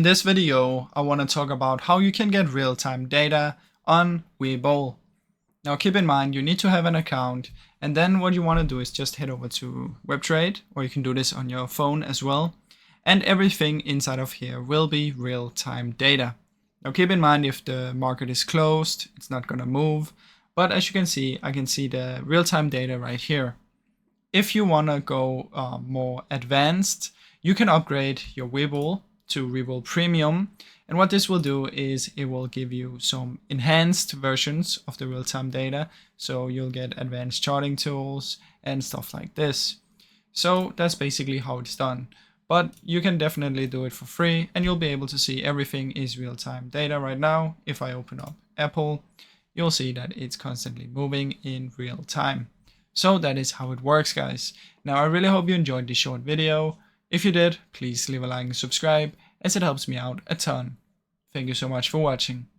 In this video, I want to talk about how you can get real-time data on Webull. Now keep in mind, you need to have an account, and then what you want to do is just head over to WebTrade, or you can do this on your phone as well. And everything inside of here will be real-time data. Now keep in mind, if the market is closed, it's not going to move. But as you can see, I can see the real-time data right here. If you want to go more advanced, you can upgrade your Webull to Webull Premium, and what this will do is it will give you some enhanced versions of the real-time data, so you'll get advanced charting tools and stuff like this. So that's basically how it's done, but you can definitely do it for free, and you'll be able to see everything is real-time data right now. If I open up Apple, you'll see that it's constantly moving in real time. So that is how it works, guys. Now I really hope you enjoyed this short video. If you did, please leave a like and subscribe, as it helps me out a ton. Thank you so much for watching.